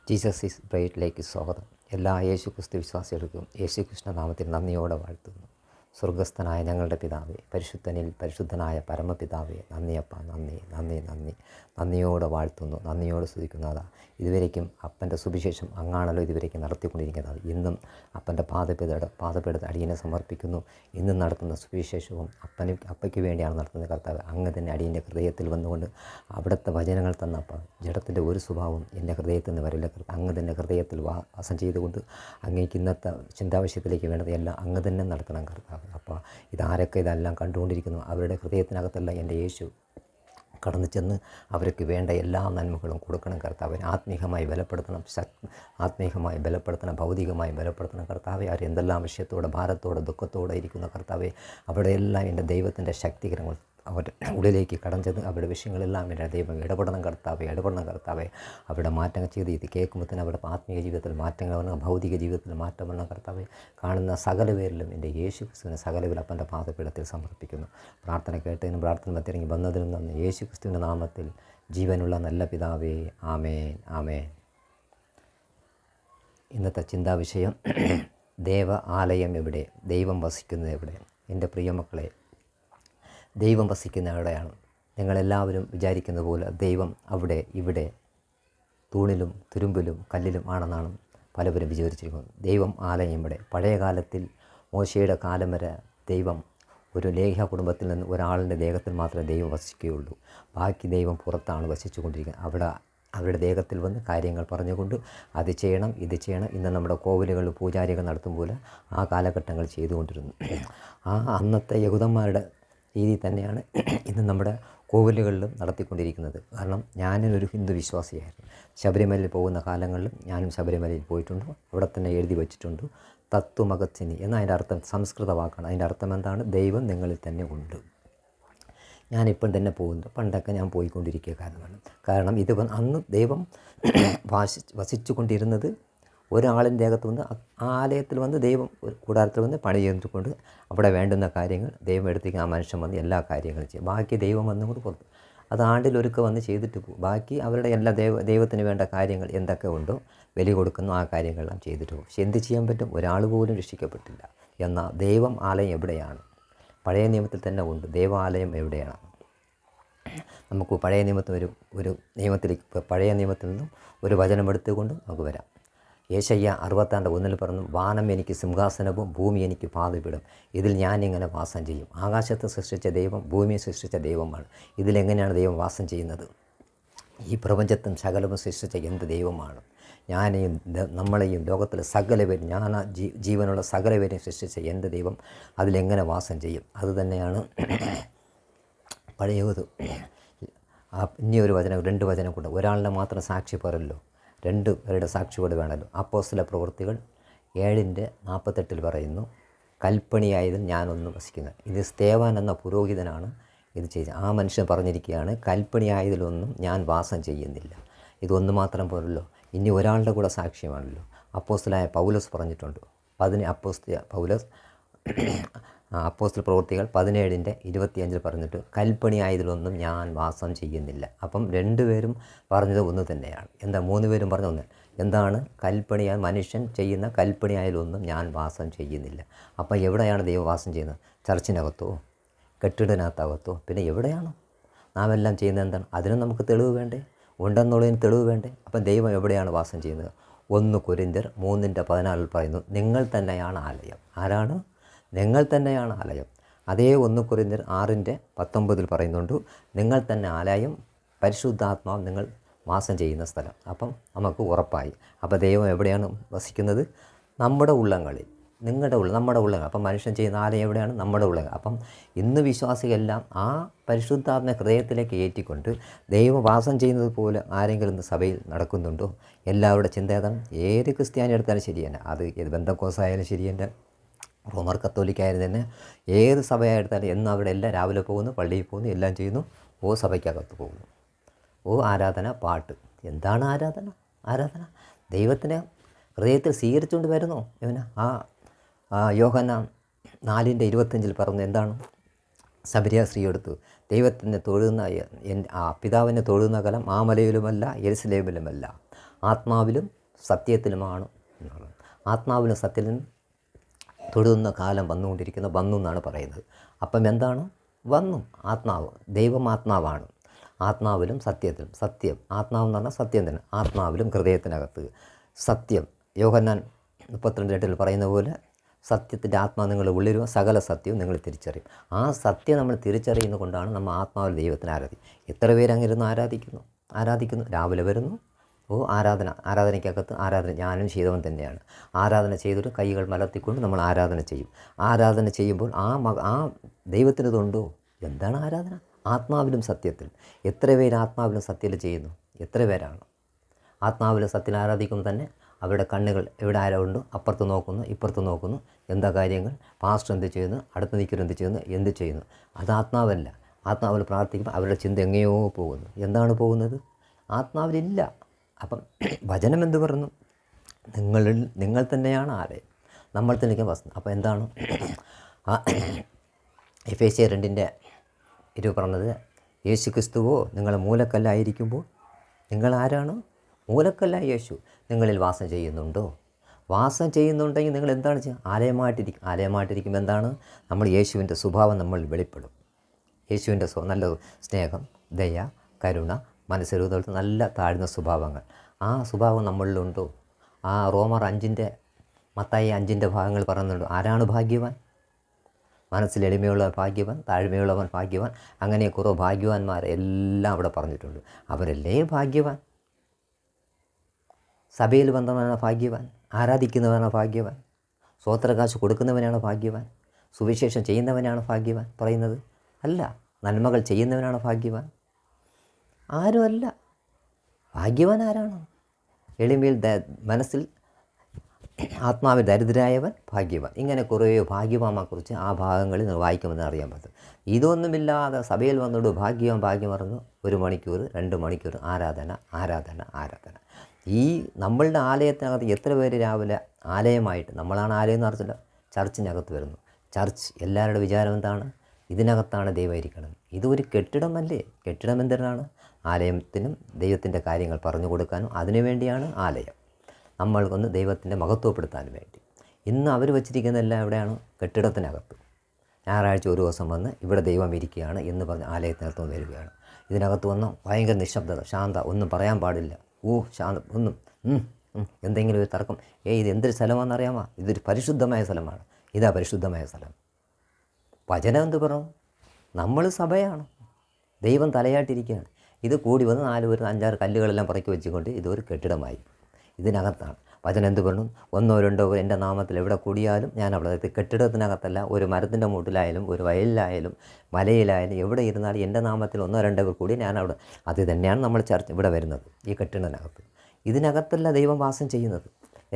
Jesus is ബ്രൈറ്റിലേക്ക് സ്വാഗതം. എല്ലാ യേശുക്രിസ്തു വിശ്വാസികൾക്കും യേശുകൃഷ്ണ നാമത്തിൽ നന്ദിയോടെ വാഴ്ത്തുന്നു. സ്വർഗസ്ഥനായ ഞങ്ങളുടെ പിതാവേ, പരിശുദ്ധനിൽ പരിശുദ്ധനായ പരമപിതാവേ, നന്ദിയപ്പ, നന്ദി നന്ദി നന്ദി നന്ദിയോടെ വാഴ്ത്തുന്നു, നന്ദിയോടെ സ്തുതിക്കുന്നതാ. ഇതുവരേക്കും അപ്പൻ്റെ സുവിശേഷം അങ്ങാണല്ലോ ഇതുവരേക്കും നടത്തിക്കൊണ്ടിരിക്കുന്നത്. ഇന്നും അപ്പൻ്റെ പാദപീഠത്തെ അടിയനെ സമർപ്പിക്കുന്നു. ഇന്നും നടത്തുന്ന സുവിശേഷവും അപ്പയ്ക്ക് വേണ്ടിയാണ് നടത്തുന്ന കർത്താവ്. അങ്ങ് തന്നെ അടിയൻ്റെ ഹൃദയത്തിൽ വന്നുകൊണ്ട് അവിടുത്തെ വചനങ്ങൾ തന്നപ്പ ജഡത്തിൻ്റെ ഒരു സ്വഭാവം എൻ്റെ ഹൃദയത്തിൽ നിന്ന് വരില്ല. അങ്ങ് തന്നെ ഹൃദയത്തിൽ വാസം ചെയ്തുകൊണ്ട് അങ്ങേക്ക് ഇന്നത്തെ ചിന്താവിഷയത്തിലേക്ക് വേണ്ടത് എല്ലാം അങ്ങ് തന്നെ നടത്തണം കർത്താവ്. അപ്പോൾ ഇതാരൊക്കെ ഇതെല്ലാം കണ്ടുകൊണ്ടിരിക്കുന്നു, അവരുടെ ഹൃദയത്തിനകത്തല്ല എൻ്റെ യേശു കടന്നു ചെന്ന് അവർക്ക് വേണ്ട എല്ലാ നന്മകളും കൊടുക്കണം കർത്താവ്. ആത്മീയമായി ബലപ്പെടുത്തണം, ആത്മീയമായി ബലപ്പെടുത്തണം, ഭൗതികമായി ബലപ്പെടുത്തണം കർത്താവെ. അവർ എന്തെല്ലാം വിഷയത്തോടെ, ഭാരത്തോടെ, ദുഃഖത്തോടെ ഇരിക്കുന്ന കർത്താവെ, അവിടെയെല്ലാം എൻ്റെ ദൈവത്തിൻ്റെ ശക്തികരങ്ങൾ അവരുടെ ഉള്ളിലേക്ക് കടഞ്ചത് അവരുടെ വിഷയങ്ങളെല്ലാം എൻ്റെ ദൈവം ഇടപെടണം കർത്താവെ. അവിടെ മാറ്റങ്ങൾ ചെയ്ത് ഇത് കേൾക്കുമ്പോൾ തന്നെ അവിടെ ആത്മീയ ജീവിതത്തിൽ മാറ്റങ്ങൾ വരണം, ഭൗതിക ജീവിതത്തിൽ മാറ്റം വരണം കർത്താവെ. കാണുന്ന സകല പേരിലും എൻ്റെ യേശു ക്രിസ്തുവിനെ സകല അപ്പൻ്റെ പാദപീഠത്തിൽ സമർപ്പിക്കുന്നു. പ്രാർത്ഥന കേട്ടതിനും പ്രാർത്ഥന മത്തിറങ്ങി വന്നതിനും നന്ദി. യേശു ക്രിസ്തുവിൻ്റെ നാമത്തിൽ ജീവനുള്ള നല്ല പിതാവേ, ആമേൻ ആമേൻ. ഇന്നത്തെ ചിന്താവിഷയം ദേവ ആലയം എവിടെ, ദൈവം വസിക്കുന്നത് എവിടെ? എൻ്റെ പ്രിയമക്കളെ, ദൈവം വസിക്കുന്ന എവിടെയാണ്? നിങ്ങളെല്ലാവരും വിചാരിക്കുന്ന പോലെ ദൈവം അവിടെ ഇവിടെ തൂണിലും തുരുമ്പിലും കല്ലിലും ആണെന്നാണ് പലവരും വിചാരിച്ചിരിക്കുന്നത്. ദൈവം ആലയം ഇവിടെ. പഴയ കാലത്തിൽ മോശയുടെ കാലം വരെ ദൈവം ഒരു ലേഖ കുടുംബത്തിൽ നിന്ന് ഒരാളിൻ്റെ ദേഹത്തിൽ മാത്രമേ ദൈവം വസിക്കുകയുള്ളൂ. ബാക്കി ദൈവം പുറത്താണ് വസിച്ചു കൊണ്ടിരിക്കുന്നത്. അവരുടെ ദേഹത്തിൽ വന്ന് കാര്യങ്ങൾ പറഞ്ഞുകൊണ്ട് അത് ചെയ്യണം ഇത് ചെയ്യണം. ഇന്ന് നമ്മുടെ കോവിലുകളിൽ പൂജാരികൾ നടത്തും പോലെ ആ കാലഘട്ടങ്ങൾ ചെയ്തുകൊണ്ടിരുന്നു. അന്നത്തെ യഹൂദന്മാരുടെ രീതി തന്നെയാണ് ഇന്ന് നമ്മുടെ കോവിലുകളിലും നടത്തിക്കൊണ്ടിരിക്കുന്നത്. കാരണം ഞാനൊരു ഹിന്ദു വിശ്വാസിയായിരുന്നു. ശബരിമലയിൽ പോകുന്ന കാലങ്ങളിലും ഞാനും ശബരിമലയിൽ പോയിട്ടുണ്ട്. അവിടെ തന്നെ എഴുതി വച്ചിട്ടുണ്ട് തത്വമഗത്തിനി എന്ന അതിൻ്റെ അർത്ഥം സംസ്കൃത വാക്കാണ്. അതിൻ്റെ അർത്ഥം എന്താണ്? ദൈവം നിങ്ങളിൽ തന്നെ ഉണ്ട്. ഞാനിപ്പം തന്നെ പോകുന്നു, പണ്ടൊക്കെ ഞാൻ പോയിക്കൊണ്ടിരിക്കുക കാരണമാണ്. കാരണം ഇത് അന്ന് ദൈവം വസിച്ചു കൊണ്ടിരുന്നത് ഒരാളിൻ്റെ ദേഹത്ത് വന്ന് ആലയത്തിൽ വന്ന് ദൈവം കൂടാരത്തിൽ വന്ന് പണി ചെയ്തുകൊണ്ട് അവിടെ വേണ്ടുന്ന കാര്യങ്ങൾ ദൈവം എടുത്തേക്ക് ആ മനുഷ്യൻ വന്ന് എല്ലാ കാര്യങ്ങളും ചെയ്യും. ബാക്കി ദൈവം വന്നുകൊണ്ട് പുറത്ത് അത് ആണ്ടിലൊരുക്ക വന്ന് ചെയ്തിട്ട് പോകും. ബാക്കി അവരുടെ എല്ലാ ദൈവത്തിന് വേണ്ട കാര്യങ്ങൾ എന്തൊക്കെ ഉണ്ടോ ബലി കൊടുക്കുന്നു, ആ കാര്യങ്ങളെല്ലാം ചെയ്തിട്ട് പോകും. പക്ഷെ എന്ത് ചെയ്യാൻ പറ്റും? ഒരാൾ പോലും രക്ഷിക്കപ്പെട്ടില്ല. എന്നാൽ ദൈവം ആലയം എവിടെയാണ്? പഴയ നിയമത്തിൽ തന്നെ ഉണ്ട്. ദൈവാലയം എവിടെയാണ്? നമുക്ക് പഴയ നിയമത്തിൽ ഒരു നിയമത്തിലേക്ക് പഴയ നിയമത്തിൽ നിന്നും ഒരു വചനം എടുത്തുകൊണ്ട് നമുക്ക് വരാം. യേശയ്യ 66:1 പറഞ്ഞു, വാനം എനിക്ക് സിംഹാസനവും ഭൂമി എനിക്ക് പാദപീഠം, ഇതിൽ ഞാനിങ്ങനെ വാസം ചെയ്യും. ആകാശത്തെ സൃഷ്ടിച്ച ദൈവം ഭൂമിയെ സൃഷ്ടിച്ച ദൈവമാണ്. ഇതിലെങ്ങനെയാണ് ദൈവം വാസം ചെയ്യുന്നത്? ഈ പ്രപഞ്ചത്തും സകലവും സൃഷ്ടിച്ച എന്ത് ദൈവമാണ്? ഞാനെയും നമ്മളെയും ലോകത്തിലെ സകലവരും ജീവനുള്ള സകലവരെയും സൃഷ്ടിച്ച എൻ്റെ ദൈവം അതിലെങ്ങനെ വാസം ചെയ്യും? അതുതന്നെയാണ് പഴയത്. ഇനി ഒരു വചനം, 2 വചനം കൊണ്ട് ഒരാളുടെ മാത്രം സാക്ഷി പറയല്ലോ, 2 പേരുടെ സാക്ഷിയോട് വേണമല്ലോ. അപ്പോസ്തല പ്രവൃത്തികൾ 7:48 പറയുന്നു, കൽപ്പണിയായതിൽ ഞാനൊന്ന് വസിക്കുന്നത്. ഇത് സ്തേവാൻ എന്ന പുരോഹിതനാണ് ഇത് ചെയ്തത്. ആ മനുഷ്യൻ പറഞ്ഞിരിക്കുകയാണ്, കൽപ്പണിയായതിലൊന്നും ഞാൻ വാസം ചെയ്യുന്നില്ല. ഇതൊന്ന് മാത്രം പോരല്ലോ, ഇനി ഒരാളുടെ കൂടെ സാക്ഷ്യമാണല്ലോ. അപ്പോസ്തലനായ പൗലോസ് പറഞ്ഞിട്ടുണ്ട്. അപ്പോസ്തല പ്രവൃത്തികൾ 17:25 പറഞ്ഞിട്ട്, കൽപ്പണിയായതിലൊന്നും ഞാൻ വാസം ചെയ്യുന്നില്ല. അപ്പം 2 പേരും പറഞ്ഞത് ഒന്ന് തന്നെയാണ്. 3 പേരും പറഞ്ഞ ഒന്ന് എന്താണ്? കൽപ്പണിയായ മനുഷ്യൻ ചെയ്യുന്ന കൽപ്പണിയായാലൊന്നും ഞാൻ വാസം ചെയ്യുന്നില്ല. അപ്പം എവിടെയാണ് ദൈവം വാസം ചെയ്യുന്നത്? ചർച്ചിനകത്തോ, കെട്ടിടത്തിനകത്തകത്തോ, പിന്നെ എവിടെയാണോ നാം എല്ലാം ചെയ്യുന്നത്? എന്താണ്? അതിനും നമുക്ക് തെളിവ് വേണ്ടേ? ഉണ്ടെന്നുള്ളതിന് തെളിവ് വേണ്ടേ? അപ്പം ദൈവം എവിടെയാണ് വാസം ചെയ്യുന്നത്? 1 കൊരിന്ത്യർ 3:14 പറയുന്നു, നിങ്ങൾ തന്നെയാണ് ആലയം. ആരാണ്? നിങ്ങൾ തന്നെയാണ് ആലയം. അതേ 1 കൊരിന്ത്യർ 6:19 പറയുന്നുണ്ട്, നിങ്ങൾ തന്നെ ആലയം, പരിശുദ്ധാത്മാവ് നിങ്ങൾ വാസം ചെയ്യുന്ന സ്ഥലം. അപ്പം നമുക്ക് ഉറപ്പായി. അപ്പോൾ ദൈവം എവിടെയാണ് വസിക്കുന്നത്? നമ്മുടെ ഉള്ളങ്ങളിൽ, നമ്മുടെ ഉള്ളങ്ങൾ. അപ്പം മനുഷ്യൻ ചെയ്യുന്ന ആലയം എവിടെയാണ്? നമ്മുടെ ഉള്ളങ്ങൾ. അപ്പം ഇന്ന് വിശ്വാസികളെല്ലാം ആ പരിശുദ്ധാത്മ ഹൃദയത്തിലേക്ക് ഏറ്റിക്കൊണ്ട് ദൈവം വാസം ചെയ്യുന്നത് പോലെ ആരെങ്കിലും ഇന്ന് സഭയിൽ നടക്കുന്നുണ്ടോ? എല്ലാവരുടെ ചിന്ത ഏതാണ്? ഏത് ക്രിസ്ത്യാനി എടുത്താലും ശരി തന്നെ, അത് ഏത് ബന്ധക്കോസായാലും ശരി തന്നെ, റോമർ കത്തോലിക്കായാലും തന്നെ, ഏത് സഭയായെടുത്താലും എന്ന് അവിടെ എല്ലാം രാവിലെ പോകുന്നു, പള്ളിയിൽ പോകുന്നു, എല്ലാം ചെയ്യുന്നു, സഭയ്ക്കകത്ത് പോകുന്നു, ആരാധന, പാട്ട്. എന്താണ് ആരാധന? ദൈവത്തിനെ ഹൃദയത്തിൽ സ്വീകരിച്ചുകൊണ്ട് വരുന്നു. യോഹന്നാൻ 4:25 പറഞ്ഞു, എന്താണ്? ശമരിയ സ്ത്രീ എടുത്തു ദൈവത്തിനെ തൊഴുന്ന പിതാവിനെ തൊഴുന്ന കലം ആ മലയിലുമല്ല യെരുസലേമിലുമല്ല, ആത്മാവിലും സത്യത്തിലുമാണ് എന്നുള്ളത്. ആത്മാവിലും സത്യത്തിലും തൊടുന്ന കാലം വന്നു എന്നാണ് പറയുന്നത്. അപ്പം എന്താണ്? വന്നു. ആത്മാവ്, ദൈവം ആത്മാവാണ്. ആത്മാവിലും സത്യത്തിലും. സത്യം, ആത്മാവ് എന്ന് പറഞ്ഞാൽ സത്യം തന്നെ. ആത്മാവിലും ഹൃദയത്തിനകത്ത് സത്യം. യോഹന്നാൻ 32:8 പറയുന്ന പോലെ സത്യത്തിൻ്റെ ആത്മാവ് നിങ്ങൾ ഉള്ളിലും സകല സത്യവും നിങ്ങൾ തിരിച്ചറിയും. ആ സത്യം നമ്മൾ തിരിച്ചറിയുന്നത് കൊണ്ടാണ് നമ്മൾ ആത്മാവിൽ ദൈവത്തിനെ ആരാധിക്കും. എത്ര പേര് അങ്ങിരുന്ന് ആരാധിക്കുന്നു. രാവിലെ വരുന്നു, ആരാധനയ്ക്കകത്ത് ആരാധന ഞാനും ചെയ്തവൻ തന്നെയാണ്. ആരാധന ചെയ്തിട്ട് കൈകൾ മലർത്തിക്കൊണ്ട് നമ്മൾ ആരാധന ചെയ്യും. ആരാധന ചെയ്യുമ്പോൾ ആ ദൈവത്തിനതുണ്ടോ? എന്താണ് ആരാധന? ആത്മാവിലും സത്യത്തിൽ. എത്ര പേര് ആത്മാവിലും സത്യത്തിൽ ചെയ്യുന്നു? എത്ര പേരാണ്? ആത്മാവിലും സത്യത്തിൽ ആരാധിക്കുമ്പോൾ തന്നെ അവരുടെ കണ്ണുകൾ എവിടെ ആരുണ്ടോ അപ്പുറത്ത് നോക്കുന്നു, ഇപ്പുറത്ത് നോക്കുന്നു. എന്താ കാര്യങ്ങൾ? പാസ്റ്റർ എന്ത് ചെയ്യുന്നു, അടുത്ത് നിൽക്കുന്നവർ എന്ത് ചെയ്യുന്നു? അത് ആത്മാവല്ല. ആത്മാവിൽ പ്രാർത്ഥിക്കുമ്പോൾ അവരുടെ ചിന്ത എങ്ങനെയോ പോകുന്നു. എന്താണ് പോകുന്നത്? ആത്മാവിലില്ല. അപ്പം വചനം എന്ത് പറഞ്ഞു? നിങ്ങൾ തന്നെയാണ് ആലയം, നമ്മൾ തന്നെ വസ്തു. അപ്പോൾ എന്താണ്? എഫേസ്യർ 2:20 പറഞ്ഞത്, യേശു ക്രിസ്തുവോ നിങ്ങൾ മൂലക്കല്ലായിരിക്കുമ്പോൾ നിങ്ങൾ ആരാണ്? മൂലക്കല്ലായ യേശു നിങ്ങളിൽ വാസം ചെയ്യുന്നുണ്ടോ? വാസം ചെയ്യുന്നുണ്ടെങ്കിൽ നിങ്ങൾ എന്താണ് ചെയ്യുക? ആലയമായിട്ടിരിക്കുമ്പോൾ എന്താണ്? നമ്മൾ യേശുവിൻ്റെ സ്വഭാവം നമ്മൾ വെളിപ്പെടും. യേശുവിൻ്റെ നല്ല സ്നേഹം, ദയ, കരുണ, മനസ്സരുതൽ, നല്ല താഴ്ന്ന സ്വഭാവങ്ങൾ. ആ സ്വഭാവം നമ്മളിലുണ്ടോ? ആ റോമർ 5 മത്തായി 5 ഭാഗങ്ങൾ പറയുന്നുണ്ട്. ആരാണ് ഭാഗ്യവാൻ? മനസ്സിൽ എളിമയുള്ള ഭാഗ്യവാൻ, താഴ്മയുള്ളവൻ ഭാഗ്യവാൻ. അങ്ങനെ കുറേ ഭാഗ്യവാന്മാർ എല്ലാം അവിടെ പറഞ്ഞിട്ടുണ്ട്. അവരല്ലേ ഭാഗ്യവാൻ? സഭയിൽ വന്നവനാണ് ഭാഗ്യവാൻ, ആരാധിക്കുന്നവനാണ് ഭാഗ്യവാൻ, സ്വോത്രകാശ് കൊടുക്കുന്നവനാണ് ഭാഗ്യവാൻ, സുവിശേഷം ചെയ്യുന്നവനാണ് ഭാഗ്യവാൻ പറയുന്നത് അല്ല. നന്മകൾ ചെയ്യുന്നവനാണ് ഭാഗ്യവാൻ. ആരുമല്ല. ഭാഗ്യവാൻ ആരാണ്? എളിമയിൽ മനസ്സിൽ ആത്മാവിൽ ദരിദ്രരായവൻ ഭാഗ്യവാൻ. ഇങ്ങനെ കുറേ ഭാഗ്യവാന്മാരെക്കുറിച്ച് ആ ഭാഗങ്ങളിൽ വായിക്കുമെന്ന് അറിയാൻ പറ്റും. ഇതൊന്നുമില്ലാതെ സഭയിൽ വന്നോട് ഭാഗ്യം പറഞ്ഞു 1 മണിക്കൂർ 2 മണിക്കൂർ ആരാധന. ഈ നമ്മളുടെ ആലയത്തിനകത്ത് എത്ര പേര് രാവിലെ ആലയമായിട്ട്, നമ്മളാണ് ആലയം എന്ന് പറഞ്ഞില്ല, ചർച്ചിനകത്ത് വരുന്നു. ചർച്ച് എല്ലാവരുടെ വിചാരം എന്താണ്? ഇതിനകത്താണ് ദൈവം ഇരിക്കണം. ഇതൊരു കെട്ടിടമല്ലേ? കെട്ടിടം എന്തിനാണ്? ആലയത്തിനും ദൈവത്തിൻ്റെ കാര്യങ്ങൾ പറഞ്ഞു കൊടുക്കാനും അതിനുവേണ്ടിയാണ് ആലയം. നമ്മൾക്കൊന്ന് ദൈവത്തിൻ്റെ മഹത്വപ്പെടുത്താനും വേണ്ടി. ഇന്ന് അവർ വച്ചിരിക്കുന്നതെല്ലാം എവിടെയാണ്? കെട്ടിടത്തിനകത്ത്. ഞായറാഴ്ച ഒരു ദിവസം വന്ന് ഇവിടെ ദൈവം ഇരിക്കുകയാണ് എന്ന് പറഞ്ഞ് ആലയത്തിനകത്ത് വരികയാണ്. ഇതിനകത്ത് വന്ന് ഭയങ്കര നിശബ്ദത, ശാന്ത, ഒന്നും പറയാൻ പാടില്ല. ശാന്ത, ഒന്നും എന്തെങ്കിലും ഒരു തർക്കം. ഇത് എന്തൊരു സ്ഥലമാണെന്ന് അറിയാമോ? ഇതൊരു പരിശുദ്ധമായ സ്ഥലമാണ്. ഇതാ പരിശുദ്ധമായ സ്ഥലം. വചനം എന്ത് പറഞ്ഞു? നമ്മൾ സഭയാണ്, ദൈവം തലയായിട്ടിരിക്കുകയാണ്. ഇത് കൂടി വന്ന് 4 പേര് 5-6 കല്ലുകളെല്ലാം പുറക്കി വെച്ചുകൊണ്ട് ഇതൊരു കെട്ടിടമായി. ഇതിനകത്താണ് വചനം എന്ത് പറഞ്ഞു? 1 2 എൻ്റെ നാമത്തിൽ എവിടെ കൂടിയാലും ഞാൻ അവിടെ. കെട്ടിടത്തിനകത്തല്ല, ഒരു മരത്തിൻ്റെ മൂട്ടിലായാലും ഒരു വയലിലായാലും മലയിലായാലും എവിടെ ഇരുന്നാലും എൻ്റെ നാമത്തിൽ 1 2 പേർ കൂടി ഞാൻ അവിടെ. അത് തന്നെയാണ് നമ്മൾ ചർച്ച ഇവിടെ വരുന്നത്, ഈ കെട്ടിടത്തിനകത്ത്. ഇതിനകത്തല്ല ദൈവം വാസം ചെയ്യുന്നത്.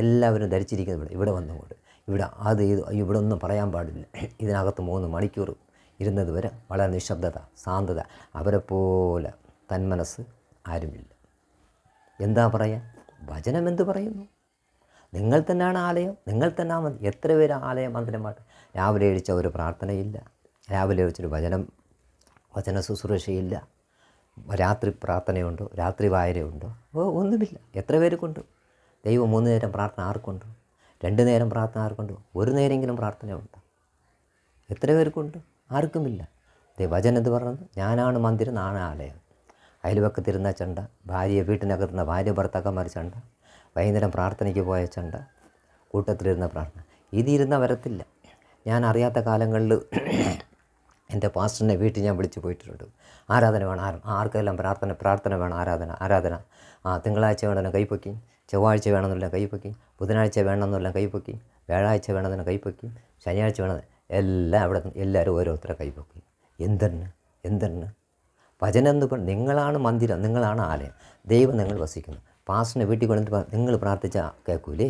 എല്ലാവരും ധരിച്ചിരിക്കുന്നത് ഇവിടെ വന്നുകൊണ്ട് ഇവിടെ ഒന്നും പറയാൻ പാടില്ല. ഇതിനകത്ത് 3 മണിക്കൂർ ഇരുന്നത് വരെ വളരെ നിശബ്ദത, ശാന്തത. അവരെപ്പോലെ തന്മനസ് ആരുമില്ല. എന്താ പറയാൻ? വചനം എന്ത് പറയുന്നു? നിങ്ങൾ തന്നെയാണ് ആലയം, നിങ്ങൾ തന്നെ മതി. എത്ര പേര് ആലയം മന്ദിരമായിട്ട്? രാവിലെ എഴുതിച്ച ഒരു പ്രാർത്ഥനയില്ല, രാവിലെ എഴുതിച്ചൊരു വചന ശുശ്രൂഷയില്ല, രാത്രി പ്രാർത്ഥനയുണ്ടോ, രാത്രി വായനയുണ്ടോ? ഒന്നുമില്ല. എത്ര പേർക്കുണ്ട്? ദൈവം 3 നേരം പ്രാർത്ഥന ആർക്കുണ്ട്? 2 നേരം പ്രാർത്ഥന ആർക്കുണ്ട്? 1 നേരെങ്കിലും പ്രാർത്ഥനയുണ്ട്? എത്ര പേർക്കുണ്ട്? ആർക്കുമില്ല. വചനം എന്ത് പറഞ്ഞത്? ഞാനാണ് മന്ദിരം, നാണ് ആലയം. അയൽവക്കത്തിരുന്ന ചണ്ട, വീട്ടിനകത്തുന്ന ഭാര്യ ഭർത്താക്കന്മാർ ചണ്ട, വൈകുന്നേരം പ്രാർത്ഥനയ്ക്ക് പോയ ചണ്ട, കൂട്ടത്തിലിരുന്ന പ്രാർത്ഥന. ഇതിരുന്ന വരത്തില്ല. ഞാൻ അറിയാത്ത കാലങ്ങളിൽ എൻ്റെ പാസ്റ്ററിനെ വീട്ടിൽ ഞാൻ വിളിച്ചു പോയിട്ടുണ്ട്. ആരാധന വേണം, ആർക്കെല്ലാം പ്രാർത്ഥന വേണം, ആരാധന. തിങ്കളാഴ്ച വേണമെല്ലാം കൈപ്പൊക്കി, ചൊവ്വാഴ്ച വേണമെന്നെല്ലാം കൈപ്പൊക്കി, ബുധനാഴ്ച വേണമെന്നെല്ലാം കൈപ്പൊക്കി, വ്യാഴാഴ്ച വേണമെന്ന് കൈപ്പൊക്കി, ശനിയാഴ്ച വേണം, എല്ലാം അവിടെ എല്ലാവരും ഓരോരുത്തരെ കൈപ്പൊക്കി. എന്തെന്ന് വചനം എന്ന് പറഞ്ഞു? നിങ്ങളാണ് മന്ദിരം, നിങ്ങളാണ് ആലയം, ദൈവം നിങ്ങൾ വസിക്കുന്നു. പാസ്റ്ററിനെ വീട്ടിൽ കൊണ്ടിട്ട് നിങ്ങൾ പ്രാർത്ഥിച്ചാൽ കേൾക്കൂലേ?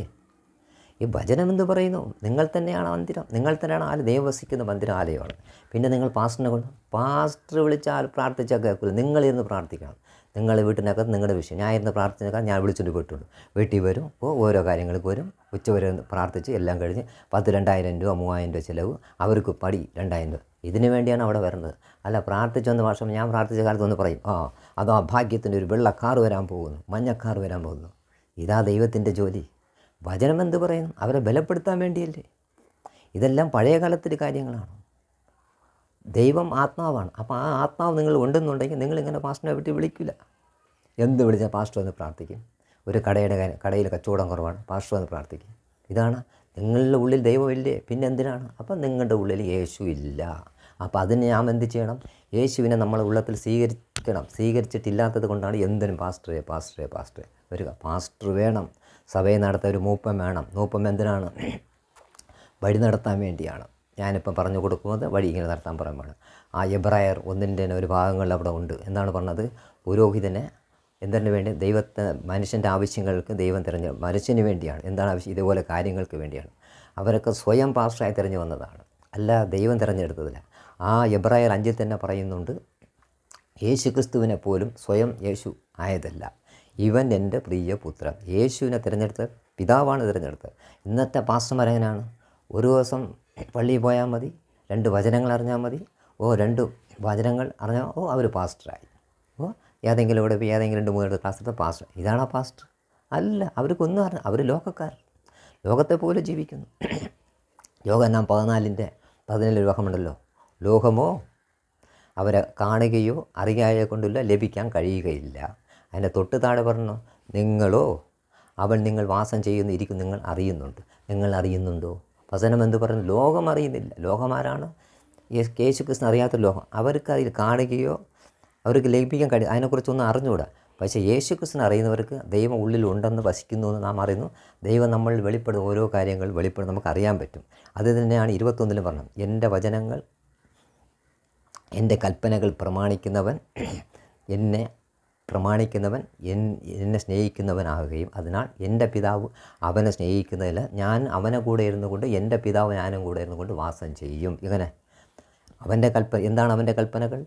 ഈ വചനം എന്ത് പറയുന്നു? നിങ്ങൾ തന്നെയാണ് മന്ദിരം, നിങ്ങൾ തന്നെയാണ് ആലയം, ദൈവം വസിക്കുന്ന മന്ദിരം ആലയമാണ്. പിന്നെ നിങ്ങൾ പാസ്റ്റർ വിളിച്ചാൽ പ്രാർത്ഥിച്ചാൽ കേൾക്കില്ല. നിങ്ങളിരുന്ന് പ്രാർത്ഥിക്കണം. നിങ്ങൾ വീട്ടിനകത്ത് നിങ്ങളുടെ വിഷയം. ഞാൻ ഇരുന്ന് പ്രാർത്ഥിച്ചാൽ ഞാൻ വിളിച്ചുകൊണ്ട് പോയിട്ടുണ്ട്. വീട്ടിൽ വരും, ഓരോ കാര്യങ്ങൾക്ക് വരും, ഉച്ചവരെ പ്രാർത്ഥിച്ച് എല്ലാം കഴിഞ്ഞ് 10 2,000 രൂപ 3,000 രൂപ ചിലവ്, അവർക്ക് പടി 2,000 രൂപ. ഇതിന് വേണ്ടിയാണ് അവിടെ വരുന്നത്. അല്ല, പ്രാർത്ഥിച്ചൊന്ന് വർഷം ഞാൻ പ്രാർത്ഥിച്ച കാലത്ത് ഒന്ന് പറയും, അതോ ഭാഗ്യത്തിൻ്റെ ഒരു വെള്ള കാർ വരാൻ പോകുന്നു, മഞ്ഞ കാർ വരാൻ പോകുന്നു. ഇതാ ദൈവത്തിൻ്റെ ജോലി. വചനം എന്ത് പറയുന്നു? അവരെ ബലപ്പെടുത്താൻ വേണ്ടിയല്ലേ. ഇതെല്ലാം പഴയ കാലത്തിൻ്റെ കാര്യങ്ങളാണ്. ദൈവം ആത്മാവാണ്. അപ്പോൾ ആ ആത്മാവ് നിങ്ങൾ ഉണ്ടെന്നുണ്ടെങ്കിൽ നിങ്ങളിങ്ങനെ പാസ്റ്ററിനെ വിട്ട് വിളിക്കില്ല. എന്ത് വിളിച്ചാൽ പാസ്റ്റർ വന്ന് പ്രാർത്ഥിക്കും. ഒരു കടയിൽ കച്ചവടം കുറവാണ്, പാസ്റ്റർ വന്ന് പ്രാർത്ഥിക്കും. ഇതാണ് നിങ്ങളുടെ ഉള്ളിൽ ദൈവമില്ലേ, പിന്നെ എന്തിനാണ്? അപ്പം നിങ്ങളുടെ ഉള്ളിൽ യേശു ഇല്ല. അപ്പോൾ അതിന് നാം എന്ത് ചെയ്യണം? യേശുവിനെ നമ്മളെ ഉള്ളത്തിൽ സ്വീകരിക്കണം. സ്വീകരിച്ചിട്ടില്ലാത്തത് കൊണ്ടാണ് എന്തിനും പാസ്റ്ററെ പാസ്റ്ററെ പാസ്റ്ററെ. ഒരു പാസ്റ്റർ വേണം, സഭയെ നടത്താൻ ഒരു മൂപ്പൻ വേണം. മൂപ്പൻ എന്തിനാണ്? വഴി നടത്താൻ വേണ്ടിയാണ്. ഞാനിപ്പം പറഞ്ഞു കൊടുക്കുന്നത് വഴി ഇങ്ങനെ നടത്താൻ പറയുമ്പോൾ ആ എബ്രായർ 1-ന്റെ ഒരു ഭാഗങ്ങളിൽ അവിടെ ഉണ്ട്. എന്താണ് പറഞ്ഞത്? പുരോഹിതനെ എന്തിനു വേണ്ടി? മനുഷ്യൻ്റെ ആവശ്യങ്ങൾക്ക് ദൈവം മനുഷ്യന് വേണ്ടിയാണ്. എന്താണ് ആവശ്യം? ഇതുപോലെ കാര്യങ്ങൾക്ക് വേണ്ടിയാണ്. അവരൊക്കെ സ്വയം പാസ്റ്ററായി തിരഞ്ഞു വന്നതാണ്, അല്ല ദൈവം തിരഞ്ഞെടുത്തതില്ല. ആ എബ്രായർ 5 തന്നെ പറയുന്നുണ്ട്, യേശു ക്രിസ്തുവിനെ പോലും സ്വയം യേശു ആയതല്ല, ഇവൻ എൻ്റെ പ്രിയ പുത്രൻ. യേശുവിനെ തിരഞ്ഞെടുത്ത പിതാവാണ് തിരഞ്ഞെടുത്തത്. ഇന്നത്തെ പാസ്റ്റർമാരെങ്ങനെയാണ്? ഒരു ദിവസം പള്ളിയിൽ പോയാൽ മതി, 2 വചനങ്ങൾ അറിഞ്ഞാൽ മതി, 2 വചനങ്ങൾ അറിഞ്ഞാൽ അവർ പാസ്റ്ററായി. ഏതെങ്കിലും 2-3 ക്ലാസ് എടുത്ത പാസ്റ്റർ. ഇതാണോ പാസ്റ്റർ? അല്ല. അവർക്കൊന്നും അറിഞ്ഞ, അവർ ലോകക്കാർ, ലോകത്തെ പോലെ ജീവിക്കുന്നു. യോഹന്നാൻ 14:17 ലോകമുണ്ടല്ലോ. ലോകമോ അവരെ കാണുകയോ അറിയാതെ കൊണ്ടില്ല, ലഭിക്കാൻ കഴിയുകയില്ല. അതിൻ്റെ തൊട്ട് താഴെ പറഞ്ഞു, നിങ്ങളോ നിങ്ങൾ വാസം ഇരിക്കും നിങ്ങൾ അറിയുന്നുണ്ട്. നിങ്ങൾ അറിയുന്നുണ്ടോ? വചനം എന്ത് പറയുന്നു? ലോകം അറിയുന്നില്ല. ലോകമാരാണ്? യേശു ക്രിസ്തു അറിയാത്ത ലോകം. അവർക്ക് അതിൽ കാണുകയോ അവർക്ക് ലഭിക്കാൻ കഴിയും, അതിനെക്കുറിച്ചൊന്നും അറിഞ്ഞുകൂടാ. പക്ഷേ യേശു ക്രിസ്തുവിനെ അറിയുന്നവർക്ക് ദൈവം ഉള്ളിലുണ്ടെന്ന് വസിക്കുന്നു എന്ന് നാം അറിയുന്നു. ദൈവം നമ്മളിൽ വെളിപ്പെടുന്ന ഓരോ കാര്യങ്ങൾ നമുക്കറിയാൻ പറ്റും. അത് തന്നെയാണ് 21 പറഞ്ഞത്, എൻ്റെ വചനങ്ങൾ എൻ്റെ കൽപ്പനകൾ പ്രമാണിക്കുന്നവൻ എന്നെ സ്നേഹിക്കുന്നവനാകുകയും അതിനാൽ എൻ്റെ പിതാവ് അവനെ സ്നേഹിക്കുന്നതില്ല, ഞാൻ അവനെ കൂടെ ഇരുന്നു കൊണ്ട് എൻ്റെ പിതാവ് ഞാനും കൂടെ ഇരുന്നു കൊണ്ട് വാസം ചെയ്യും. ഇങ്ങനെ അവൻ്റെ എന്താണ് അവൻ്റെ കൽപ്പനകൾ?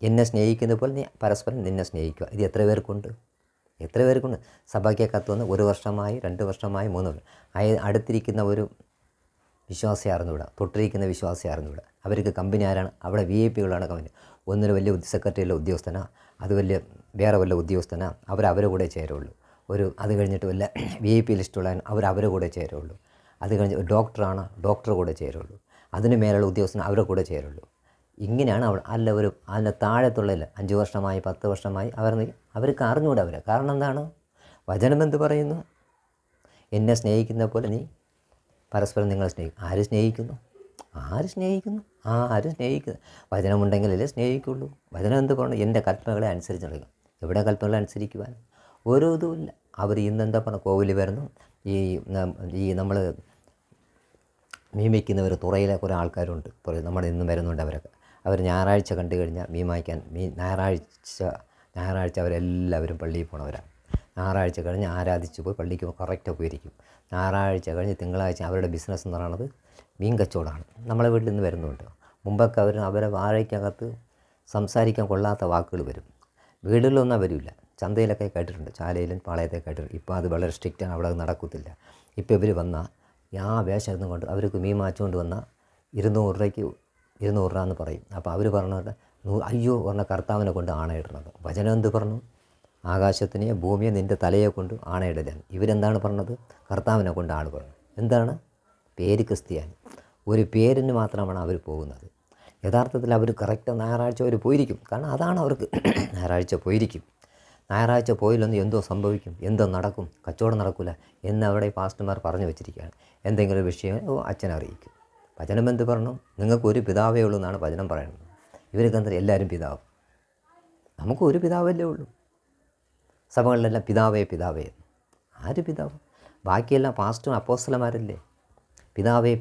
എന്നെ സ്നേഹിക്കുന്ന പോലെ നീ പരസ്പരം നിന്നെ സ്നേഹിക്കുക. ഇത് എത്ര പേർക്കുണ്ട്? സഭയ്ക്ക് കത്തുവന്ന് 1 വർഷമായി, 2 വർഷമായി, 3 വർഷം അടുത്തിരിക്കുന്ന ഒരു വിശ്വാസി അറിഞ്ഞുകൂടാ, തൊട്ടിരിക്കുന്ന വിശ്വാസി അറിഞ്ഞുകൂടാ. അവർക്ക് കമ്പനി ആരാണ്? അവിടെ VIP-കളാണ് കമ്പനി. ഒന്നിന് വലിയ സെക്രട്ടറിയിലെ ഉദ്യോഗസ്ഥനാ, അത് വേറെ വല്ല ഉദ്യോഗസ്ഥനാ, അവരെ കൂടെ ചേരുള്ളൂ. അത് കഴിഞ്ഞിട്ട് വല്ല VIP ലിസ്റ്റുള്ള അവരെ കൂടെ ചേരുള്ളൂ. അത് കഴിഞ്ഞ് ഡോക്ടറാണ്, ഡോക്ടർ കൂടെ ചേരുള്ളൂ. അതിന് മേലുള്ള ഉദ്യോഗസ്ഥൻ അവരെ കൂടെ ചേരുള്ളൂ. ഇങ്ങനെയാണ് അല്ല അതിൻ്റെ താഴത്തുള്ളതില്ല 5 വർഷമായി 10 വർഷമായി അവർക്ക് അറിഞ്ഞുകൂടാ അവരെ. കാരണം എന്താണ്? വചനം എന്ത് പറയുന്നു? എന്നെ സ്നേഹിക്കുന്ന പോലെ നീ പരസ്പരം നിങ്ങളെ സ്നേഹിക്കും. ആര് സ്നേഹിക്കുന്നു? വചനമുണ്ടെങ്കിലല്ലേ സ്നേഹിക്കുള്ളൂ. വചനം എന്ത് പറഞ്ഞു? എൻ്റെ കൽപ്പനകളെ അനുസരിച്ച് നടക്കും. എവിടെ കൽപ്പനകളെ അനുസരിക്കുവാൻ? ഓരോ ഇതുമില്ല. അവർ ഇന്നെന്താ പറഞ്ഞു? കോവിൽ വരുന്നു, ഈ നമ്മൾ മീൻ വയ്ക്കുന്നവർ തുറയിലെ കുറേ ആൾക്കാരുണ്ട്, നമ്മുടെ ഇന്നും വരുന്നുണ്ട്. അവർ ഞായറാഴ്ച കണ്ടു കഴിഞ്ഞാൽ ഞായറാഴ്ച അവരെല്ലാവരും പള്ളിയിൽ പോണവരാണ്. ഞായറാഴ്ച കഴിഞ്ഞ് ആരാധിച്ച് പോയി പള്ളിക്ക് കറക്റ്റ് പോയിരിക്കും. ഞായറാഴ്ച കഴിഞ്ഞ് തിങ്കളാഴ്ച അവരുടെ ബിസിനസ് എന്ന് പറയുന്നത് മീൻ കച്ചവടമാണ്. നമ്മളെ വീട്ടിൽ നിന്ന് വരുന്നുണ്ട്. മുമ്പൊക്കെ അവരെ വാഴയ്ക്കകത്ത് സംസാരിക്കാൻ കൊള്ളാത്ത വാക്കുകൾ വരും. വീടുകളിലൊന്നും വരില്ല. ചന്തയിലൊക്കെ കേട്ടിട്ടുണ്ട്, ചാലയിലും പാളയത്തെ കേട്ടിട്ടുണ്ട്. ഇപ്പോൾ അത് വളരെ സ്ട്രിക്റ്റാണ്, അവിടെ അത് നടക്കത്തില്ല. ഇപ്പോൾ ഇവർ വന്നാൽ വേഷം കൊണ്ട് അവർക്ക് മീൻ മാച്ചുകൊണ്ട് വന്നാൽ 200 രൂപ എന്ന് പറയും. അപ്പോൾ അവർ പറഞ്ഞിട്ട് അയ്യോ പറഞ്ഞ കർത്താവിനെ കൊണ്ട് ആണയിടുന്നത്. വചനം എന്ത് പറഞ്ഞു? ആകാശത്തിനെ ഭൂമിയെ നിൻ്റെ തലയെ കൊണ്ട് ആണയിടലാണ്. ഇവരെന്താണ് പറഞ്ഞത്? കർത്താവിനെ കൊണ്ട് ആണ് പറഞ്ഞത്. എന്താണ്? പേര് ക്രിസ്ത്യാനി. ഒരു പേരിന് മാത്രമാണ് അവർ പോകുന്നത്. യഥാർത്ഥത്തിൽ അവർ കറക്റ്റ് ഞായറാഴ്ച അവർ പോയിരിക്കും. കാരണം അതാണ് അവർക്ക് ഞായറാഴ്ച പോയിരിക്കും. ഞായറാഴ്ച പോയില്ലൊന്ന് എന്തോ സംഭവിക്കും, എന്തോ നടക്കും, കച്ചവടം നടക്കില്ല എന്ന് അവിടെ പാസ്റ്റർമാർ പറഞ്ഞു വെച്ചിരിക്കുകയാണ്. എന്തെങ്കിലും വിഷയം അച്ഛനെ അറിയിക്കും. വചനം എന്ത് പറഞ്ഞു? നിങ്ങൾക്കൊരു പിതാവേ ഉള്ളൂ എന്നാണ് വചനം പറയുന്നത്. ഇവർക്ക് എന്താ എല്ലാവരും പിതാവ്? നമുക്ക് ഒരു പിതാവല്ലേ ഉള്ളൂ. സഭകളിലെല്ലാം പിതാവേ. ആര് പിതാവ്? ബാക്കിയെല്ലാം പാസ്റ്ററും അപ്പോസ്തലന്മാരല്ലേ? പിതാവേ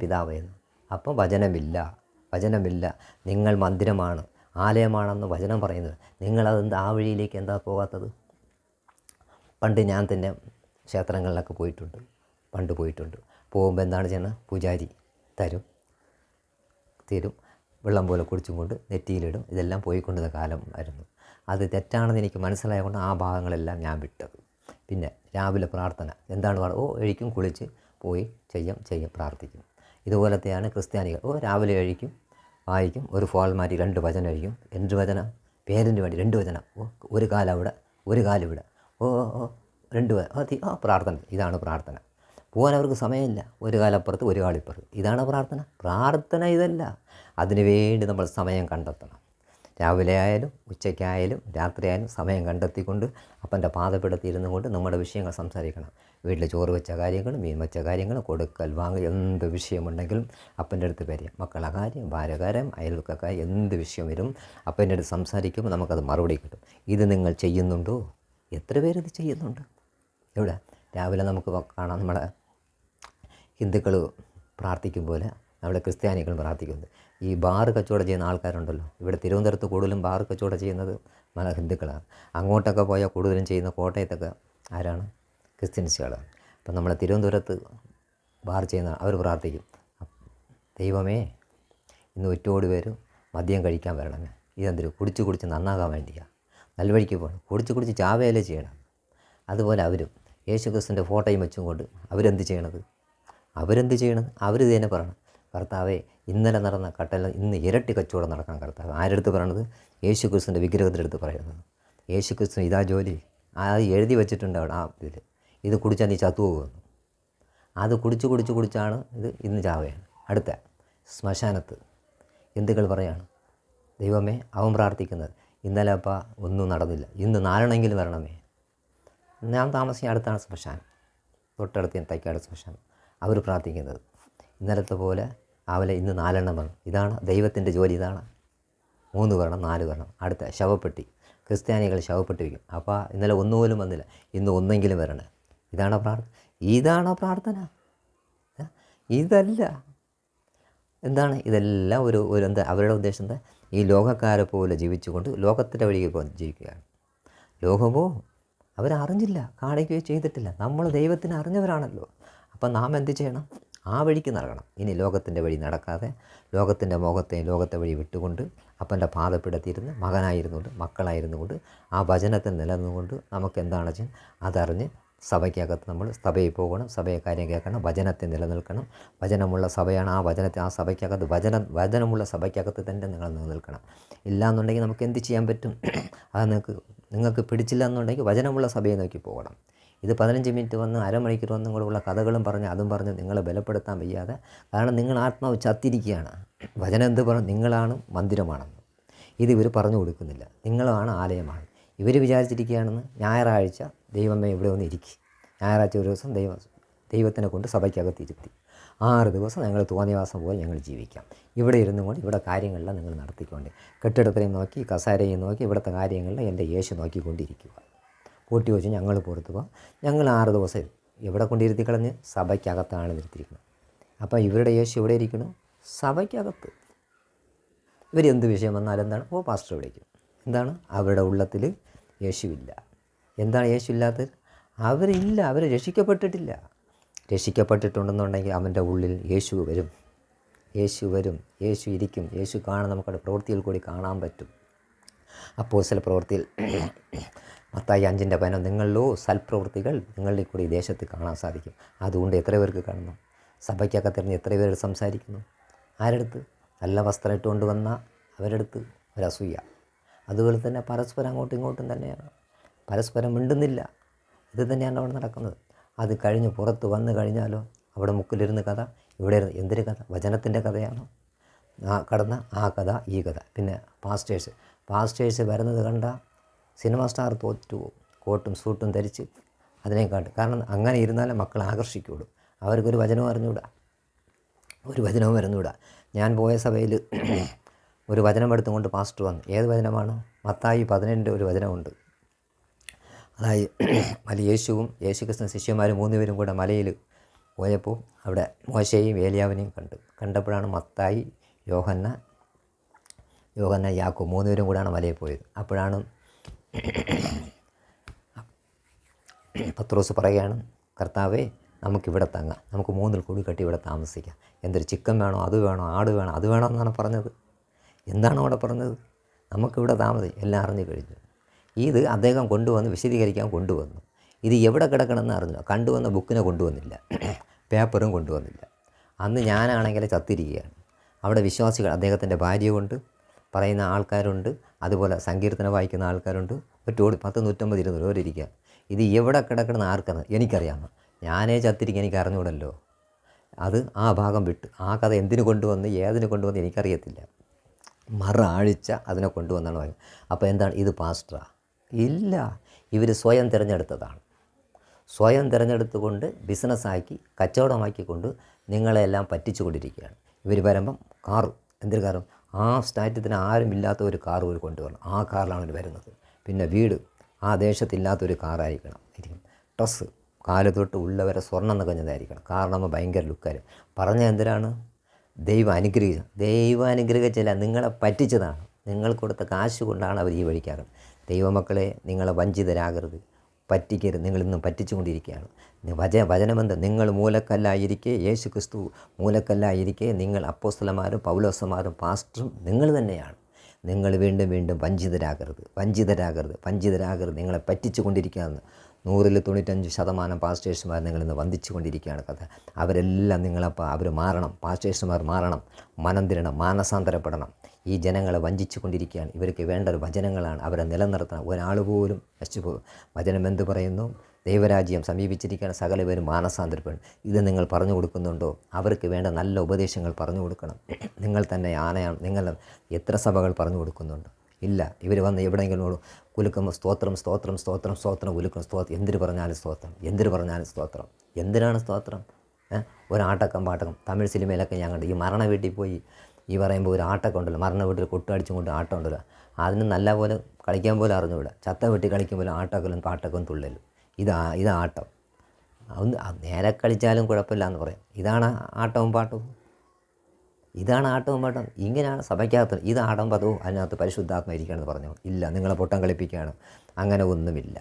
എന്ന്. അപ്പം വചനമില്ല. നിങ്ങൾ മന്ദിരമാണ്, ആലയമാണെന്ന് വചനം പറയുന്നത്. നിങ്ങളതെന്താ ആ വഴിയിലേക്ക് എന്താ പോകാത്തത്? പണ്ട് ഞാൻ തന്നെ ക്ഷേത്രങ്ങളിലൊക്കെ പോയിട്ടുണ്ട്. പോകുമ്പോൾ എന്താണ് ചെയ്യുന്നത്? പൂജാരി തരും, വെള്ളം പോലെ കുടിച്ചും കൊണ്ട് നെറ്റിയിലിടും. ഇതെല്ലാം പോയിക്കൊണ്ടിരുന്ന കാലമായിരുന്നു. അത് തെറ്റാണെന്ന് എനിക്ക് മനസ്സിലായതുകൊണ്ട് ആ ഭാഗങ്ങളെല്ലാം ഞാൻ വിട്ടത്. പിന്നെ രാവിലെ പ്രാർത്ഥന എന്താണ് എഴുതിക്കും, കുളിച്ച് പോയി ചെയ്യും പ്രാർത്ഥിക്കും. ഇതുപോലത്തെയാണ് ക്രിസ്ത്യാനികൾ. രാവിലെ എഴുതിക്കും, വായിക്കും, ഒരു ഫോൾമാരി 2 വചനം എഴുതിക്കും. എന്ത് വചനം? പേരിന് വേണ്ടി 2 വചനം. ഒരു കാലവിടെ, ഒരു കാലിവിടെ. പ്രാർത്ഥന. ഇതാണ് പ്രാർത്ഥന. പോകാൻ അവർക്ക് സമയമില്ല. ഒരു കാലപ്പുറത്ത് ഒരു കാലിപ്പുറത്ത്. ഇതാണ് പ്രാർത്ഥന. പ്രാർത്ഥന ഇതല്ല. അതിനുവേണ്ടി നമ്മൾ സമയം കണ്ടെത്തണം. രാവിലെ ആയാലും ഉച്ചയ്ക്കായാലും രാത്രിയായാലും സമയം കണ്ടെത്തിക്കൊണ്ട് അപ്പൻ്റെ പാദപ്പെടുത്തിയിരുന്നു കൊണ്ട് നമ്മുടെ വിഷയങ്ങൾ സംസാരിക്കണം. വീട്ടിൽ ചോറ് വെച്ച കാര്യങ്ങൾ, മീൻ വെച്ച കാര്യങ്ങൾ, കൊടുക്കൽ വാങ്ങൽ, എന്ത് വിഷയമുണ്ടെങ്കിലും അപ്പൻ്റെ അടുത്ത് വരിക. മക്കളെ കാര്യം, ഭാര്യകാര്യം, അയൽവക്കക്കാര്യം, എന്ത് വിഷയം വരും അപ്പൻ്റെ അടുത്ത് സംസാരിക്കുമ്പോൾ നമുക്കത് മറുപടി കിട്ടും. ഇത് നിങ്ങൾ ചെയ്യുന്നുണ്ടോ? എത്ര പേരിത് ചെയ്യുന്നുണ്ട്? എവിടെ? രാവിലെ നമുക്ക് കാണാം, നമ്മുടെ ഹിന്ദുക്കൾ പ്രാർത്ഥിക്കും പോലെ നമ്മുടെ ക്രിസ്ത്യാനികൾ പ്രാർത്ഥിക്കുന്നത്. ഈ ബാറ് കച്ചവടം ചെയ്യുന്ന ആൾക്കാരുണ്ടല്ലോ, ഇവിടെ തിരുവനന്തപുരത്ത് കൂടുതലും ബാറ് കച്ചവടം ചെയ്യുന്നത് ഹിന്ദുക്കളാണ്. അങ്ങോട്ടൊക്കെ പോയാൽ കൂടുതലും ചെയ്യുന്ന കോട്ടയത്തൊക്കെ ആരാണ്? ക്രിസ്ത്യൻസുകളാണ്. അപ്പം നമ്മളെ തിരുവനന്തപുരത്ത് ബാർ ചെയ്യുന്ന അവർ പ്രാർത്ഥിക്കും, ദൈവമേ ഇന്ന് ഒറ്റോട് പേരും മദ്യം കഴിക്കാൻ വരണമേ. ഇതെന്തൊരു കുടിച്ച് നന്നാകാൻ വേണ്ടിയാണ്. നല്ല വഴിക്ക് പോകണം. കുടിച്ച് ചാവേലേ ചെയ്യണം. അതുപോലെ അവരും യേശു ക്രിസ്തുവിൻ്റെ ഫോട്ടോയും വെച്ചും കൊണ്ട് അവരെന്ത് ചെയ്യണത്? അവരിത് തന്നെ പറയണം, കർത്താവേ ഇന്നലെ നടന്ന കട്ടല ഇന്ന് ഇരട്ടി കച്ചവടം നടക്കണം കർത്താവ്. ആരെടുത്ത് പറയണത്? യേശു ക്രിസ്തുവിൻ്റെ വിഗ്രഹത്തിൻ്റെ അടുത്ത് പറയുന്നത്. യേശു ക്രിസ്തു ഇതാ ജോലി, അത് എഴുതി വെച്ചിട്ടുണ്ട് അവിടെ. ഇതിൽ ഇത് കുടിച്ചാൽ നീ ചത്തുപോകുന്നു. അത് കുടിച്ചാണ് ഇത് ഇന്ന് ചാവയാണ്. അടുത്ത ശ്മശാനത്ത് ഹിന്ദുക്കൾ പറയാണ്, ദൈവമേ അവൻ പ്രാർത്ഥിക്കുന്നത് ഇന്നലെ അപ്പ ഒന്നും നടന്നില്ല, ഇന്ന് 4 എങ്കിലും വരണമേ. ഞാൻ താമസിക്കാൻ അടുത്താണ് ശ്മശാനം, തൊട്ടടുത്ത് തൈക്കാട് ശ്മശാനം. അവർ പ്രാർത്ഥിക്കുന്നത് ഇന്നലത്തെ പോലെ ആവലെ ഇന്ന് 4 വരണം. ഇതാണ് ദൈവത്തിൻ്റെ ജോലി. ഇതാണ് 3 വരണം, 4 വരണം. അടുത്ത ശവപ്പെട്ടി. ക്രിസ്ത്യാനികൾ ശവപ്പെട്ടി വയ്ക്കും. അപ്പോൾ ഇന്നലെ ഒന്നുപോലും വന്നില്ല, ഇന്ന് ഒന്നെങ്കിലും വരണേ. ഇതാണോ പ്രാർത്ഥന? ഇതല്ല. എന്താണ്? ഇതെല്ലാം ഒരു എന്താ അവരുടെ ഉദ്ദേശം? എന്താ? ഈ ലോകക്കാരെ പോലെ ജീവിച്ചുകൊണ്ട് ലോകത്തിൻ്റെ വഴിക്ക് ജീവിക്കുകയാണ്. ലോകമോ അവരറിഞ്ഞില്ല, കാണിക്കുകയോ ചെയ്തിട്ടില്ല. നമ്മൾ ദൈവത്തിനെ അറിഞ്ഞവരാണല്ലോ. അപ്പം നാം എന്ത് ചെയ്യണം? ആ വഴിക്ക് നടക്കണം. ഇനി ലോകത്തിൻ്റെ വഴി നടക്കാതെ ലോകത്തിൻ്റെ ലോകത്തെ വഴി വിട്ടുകൊണ്ട് അപ്പൻ്റെ പാദപ്പെടുത്തിയിരുന്ന് മകനായിരുന്നുകൊണ്ട് മക്കളായിരുന്നുകൊണ്ട് ആ വചനത്തിൽ നിലനിന്നുകൊണ്ട് നമുക്ക് എന്താണ് വെച്ചാൽ അതറിഞ്ഞ് സഭയ്ക്കകത്ത് നമ്മൾ സഭയിൽ പോകണം, സഭയെ കാര്യം കേൾക്കണം, വചനത്തെ നിലനിൽക്കണം. വചനമുള്ള സഭയാണ് ആ സഭയ്ക്കകത്ത് വചനമുള്ള സഭയ്ക്കകത്ത് തന്നെ നിങ്ങൾ നിലനിൽക്കണം. ഇല്ലയെന്നുണ്ടെങ്കിൽ നമുക്ക് എന്ത് ചെയ്യാൻ പറ്റും? അത് നിങ്ങൾക്ക് പിടിച്ചില്ല എന്നുണ്ടെങ്കിൽ വചനമുള്ള സഭയെ നോക്കി പോകണം. ഇത് 15 മിനിറ്റ് വന്ന് അരമണിക്കൂർ വന്നും കൂടെ ഉള്ള കഥകളും പറഞ്ഞ് അതും പറഞ്ഞ് നിങ്ങളെ ബലപ്പെടുത്താൻ വയ്യാതെ, കാരണം നിങ്ങൾ ആത്മാവ് ചത്തിരിക്കുകയാണ്. വചനം എന്ത് പറഞ്ഞു? നിങ്ങളാണ് മന്ദിരമാണെന്ന്. ഇത് ഇവർ പറഞ്ഞു കൊടുക്കുന്നില്ല. നിങ്ങളാണ് ആലയമാണ്. ഇവർ വിചാരിച്ചിരിക്കുകയാണെന്ന് ഞായറാഴ്ച ദൈവമേ ഇവിടെ ഒന്ന് ഇരിക്കും. ഞായറാഴ്ച ഒരു ദിവസം ദൈവത്തിനെ കൊണ്ട് സഭയ്ക്കകത്ത് ഇരുത്തി 6 ദിവസം ഞങ്ങൾ തോന്നിവാസം പോലെ ഞങ്ങൾ ജീവിക്കാം. ഇവിടെ ഇരുന്നും കൊണ്ട് ഇവിടെ കാര്യങ്ങളെല്ലാം നിങ്ങൾ നടത്തിക്കൊണ്ട് കെട്ടിടത്തിനെയും നോക്കി കസാരയും നോക്കി ഇവിടുത്തെ കാര്യങ്ങളിൽ എൻ്റെ യേശു നോക്കിക്കൊണ്ടിരിക്കുക. കൂട്ടി വെച്ച് ഞങ്ങൾ പുറത്ത് പോകാം. ഞങ്ങൾ 6 ദിവസം എവിടെ കൊണ്ടിരുത്തി കളഞ്ഞ്? സഭയ്ക്കകത്താണ് ഇരുത്തിയിരിക്കുന്നത്. അപ്പോൾ ഇവരുടെ യേശു എവിടെ ഇരിക്കണം? സഭയ്ക്കകത്ത്. ഇവരെന്ത് വിഷയം വന്നാലും എന്താണ്? പാസ്റ്റർ വിളിക്കും. എന്താണ്? അവരുടെ ഉള്ളത്തിൽ യേശുവില്ല. എന്താണ് യേശു ഇല്ലാത്തത്? അവരില്ല, അവർ രക്ഷിക്കപ്പെട്ടിട്ടില്ല. രക്ഷിക്കപ്പെട്ടിട്ടുണ്ടെന്നുണ്ടെങ്കിൽ അവൻ്റെ ഉള്ളിൽ യേശു വരും. യേശു ഇരിക്കും. യേശു കാണാൻ നമുക്കവിടെ പ്രവൃത്തിയിൽ കൂടി കാണാൻ പറ്റും. അപ്പോസ്തല പ്രവൃത്തിയിൽ മത്തായി 5:15 നിങ്ങളിലോ സൽപ്രവൃത്തികൾ നിങ്ങളുടെ കൂടി ദേശത്ത് കാണാൻ സാധിക്കും. അതുകൊണ്ട് എത്ര പേർക്ക് കാണുന്നു? സഭയ്ക്കകത്തിറങ്ങി എത്ര പേര് സംസാരിക്കുന്നു? ആരെടുത്ത്? നല്ല വസ്ത്രം ഇട്ടുകൊണ്ട് വന്ന അവരെടുത്ത് ഒരസൂയ. അതുപോലെ തന്നെ പരസ്പരം അങ്ങോട്ടും ഇങ്ങോട്ടും തന്നെയാണ്, പരസ്പരം മിണ്ടുന്നില്ല. ഇത് തന്നെയാണ് അവിടെ നടക്കുന്നത്. അത് കഴിഞ്ഞ് പുറത്ത് വന്നു കഴിഞ്ഞാലോ അവിടെ മുക്കിലിരുന്ന് കഥ, ഇവിടെ എന്തൊരു കഥ? വചനത്തിൻ്റെ കഥയാണോ? ആ കഥ ഈ കഥ. പിന്നെ പാസ്റ്റേഴ്സ് വരുന്നത് കണ്ട സിനിമ സ്റ്റാർ തോറ്റു പോകും. കോട്ടും സൂട്ടും ധരിച്ച് അതിനെക്കാട്ട്. കാരണം അങ്ങനെ ഇരുന്നാലേ മക്കൾ ആകർഷിക്കുകയുള്ളൂ. അവർക്കൊരു വചനവും അറിഞ്ഞുകൂടാ, ഒരു വചനവും വരുന്നുകൂടാ. ഞാൻ പോയ സഭയിൽ ഒരു വചനം എടുത്തുകൊണ്ട് പാസ്റ്റർ വന്നു. ഏത് വചനമാണ്? മത്തായി 17 ഒരു വചനമുണ്ട്. അതായത് യേശുവും യേശുക്രിസ്തു ശിഷ്യന്മാരും 3 പേരും കൂടെ മലയിൽ പോയപ്പോൾ അവിടെ മോശയെയും ഏലിയാവിനെയും കണ്ടപ്പോഴാണ് മത്തായി, യോഹന്നാൻ, യാക്കോബ് 3 പേരും കൂടെയാണ് മലയിൽ പോയത്. അപ്പോഴാണ് പത്രോസ് പറയുകയാണ്, കർത്താവേ നമുക്കിവിടെ തങ്ങാം, നമുക്ക് 3 കൂടി കെട്ടി ഇവിടെ താമസിക്കാം. എന്തൊരു ചിക്കൻ വേണോ, അത് വേണോ, ആട് വേണോ, അത് വേണോ എന്നാണ് പറഞ്ഞത്. എന്താണ് അവിടെ പറഞ്ഞത്? നമുക്കിവിടെ താമസിക്കാം. എല്ലാം അറിഞ്ഞു കഴിഞ്ഞു. ഇത് അദ്ദേഹം കൊണ്ടുവന്ന് വിശദീകരിക്കാൻ കൊണ്ടുവന്നു. ഇത് എവിടെ കിടക്കണമെന്ന് അറിഞ്ഞു. കണ്ടുവന്ന ബുക്കിനെ കൊണ്ടുവന്നില്ല, പേപ്പറും കൊണ്ടുവന്നില്ല. അന്ന് ഞാനാണെങ്കിൽ ചത്തിരിക്കുകയാണ്. അവിടെ വിശ്വാസികൾ, അദ്ദേഹത്തിൻ്റെ ഭാര്യ കൊണ്ട് പറയുന്ന ആൾക്കാരുണ്ട്, അതുപോലെ സങ്കീർത്തനം വായിക്കുന്ന ആൾക്കാരുണ്ട്. ഒറ്റോടി 10, 150, 200 ഇരിക്കുക. ഇത് എവിടെ കിടക്കണമെന്ന് ആർക്കറിയാം? എനിക്കറിയാമോ? ഞാനേ ചത്തിരിക്കും, എനിക്ക് അറിഞ്ഞൂടല്ലോ. അത് ആ ഭാഗം വിട്ട് ആ കഥ എന്തിനു കൊണ്ടുവന്ന് ഏതിന് കൊണ്ടുവന്ന് എനിക്കറിയത്തില്ല. ആഴ്ച അതിനെ കൊണ്ടുവന്നാണ് പറയുന്നത്. അപ്പോൾ എന്താണ് ഇത് പാസ്റ്ററാ? ഇല്ല, ഇവർ സ്വയം തിരഞ്ഞെടുത്തതാണ്. സ്വയം തിരഞ്ഞെടുത്തുകൊണ്ട് ബിസിനസ്സാക്കി കച്ചവടമാക്കിക്കൊണ്ട് നിങ്ങളെല്ലാം പറ്റിച്ചു കൊണ്ടിരിക്കുകയാണ്. ഇവർ വരുമ്പം കാറ്, എന്തൊരു കാറും ആ സ്റ്റാറ്റത്തിന് ആരും ഇല്ലാത്ത ഒരു കാർ ഇവർ കൊണ്ടുവരണം. ആ കാറിലാണ് ഇവർ വരുന്നത്. പിന്നെ വീട് ആ ദേശത്തില്ലാത്തൊരു കാറായിരിക്കണം. ഡ്രസ്സ് കാല് തൊട്ട് ഉള്ളവരെ സ്വർണ്ണം നിറഞ്ഞതായിരിക്കണം. കാരണം ഭയങ്കര ലുക്കാർ. പറഞ്ഞ എന്തിനാണ്? ദൈവം അനുഗ്രഹിച്ചില്ല, നിങ്ങളെ പറ്റിച്ചതാണ്. നിങ്ങൾ കൊടുത്ത കാശ് കൊണ്ടാണ് അവർ ഈ വഴിക്കാകുന്നത്. ദൈവമക്കളെ, നിങ്ങളെ വഞ്ചിതരാകരുത്, പറ്റിക്കരുത്. നിങ്ങളിന്നും പറ്റിച്ചുകൊണ്ടിരിക്കുകയാണ്. വചനമെന്ത്? നിങ്ങൾ മൂലക്കല്ലായിരിക്കെ, യേശു ക്രിസ്തു മൂലക്കല്ലായിരിക്കെ, നിങ്ങൾ അപ്പോസ്തലന്മാരും പൗലോസന്മാരും പാസ്റ്ററും നിങ്ങൾ തന്നെയാണ്. നിങ്ങൾ വീണ്ടും വീണ്ടും വഞ്ചിതരാകരുത്. നിങ്ങളെ പറ്റിച്ചു കൊണ്ടിരിക്കുകയാണ്. 100-95% പാസ്റ്റേഴ്സുമാർ നിങ്ങളിന്ന് വന്ദിച്ചു കൊണ്ടിരിക്കുകയാണ് കഥ. അവരെല്ലാം നിങ്ങളപ്പോൾ അവർ മാറണം. പാസ്റ്റേഴ്സുമാർ മാറണം, മനം തിരണം, മാനസാന്തരപ്പെടണം. ഈ ജനങ്ങളെ വഞ്ചിച്ചു കൊണ്ടിരിക്കുകയാണ്. ഇവർക്ക് വേണ്ട ഒരു വചനങ്ങളാണ്. അവരെ നിലനിർത്തണം. ഒരാൾ പോലും നശിച്ചു പോകും. വചനം എന്ത് പറയുന്നു? ദൈവരാജ്യം സമീപിച്ചിരിക്കുകയാണ്, സകലപേരും മാനസാന്തരപ്പെടും. ഇത് നിങ്ങൾ പറഞ്ഞു കൊടുക്കുന്നുണ്ടോ? അവർക്ക് വേണ്ട നല്ല ഉപദേശങ്ങൾ പറഞ്ഞു കൊടുക്കണം. നിങ്ങൾ തന്നെ ആനയാണ്. നിങ്ങൾ എത്ര സഭകൾ പറഞ്ഞു കൊടുക്കുന്നുണ്ട്? ഇല്ല. ഇവർ വന്ന് എവിടെയെങ്കിലും കുലുക്കുമ്പോൾ സ്തോത്രം കുലുക്കും സ്തോത്രം. എന്തിനു പറഞ്ഞാലും സ്തോത്രം. എന്തിനാണ് സ്തോത്രം? ഒരാട്ടക്കം പാട്ടകം തമിഴ് സിനിമയിലൊക്കെ ഞാൻ കണ്ടു. ഈ മരണ വീട്ടിൽ പോയി ഈ പറയുമ്പോൾ ഒരു ആട്ടൊക്കെ ഉണ്ടല്ലോ, മരണ വീട്ടിൽ കൊട്ടടിച്ചും കൊണ്ട് ആട്ടം ഉണ്ടല്ലോ, അതിന് നല്ല പോലെ കളിക്കാൻ പോലും അറിഞ്ഞുകൂടാ. ചത്ത വീട്ടിൽ കളിക്കുമ്പോൾ ആട്ടക്കലും പാട്ടക്കലും തുള്ളലും. ഇതാട്ടം. ഒന്ന് നേരെ കളിച്ചാലും കുഴപ്പമില്ല എന്ന് പറയാം. ഇതാണ് ആട്ടവും പാട്ടവും. ഇങ്ങനെയാണ് സഭയ്ക്കകത്ത്. ഇത് ആഡംബരവും അതിനകത്ത് പരിശുദ്ധാത്മ ഇരിക്കുകയാണെന്ന് പറഞ്ഞു. ഇല്ല, നിങ്ങളെ പൊട്ടം കളിപ്പിക്കുകയാണ്. അങ്ങനെ ഒന്നുമില്ല.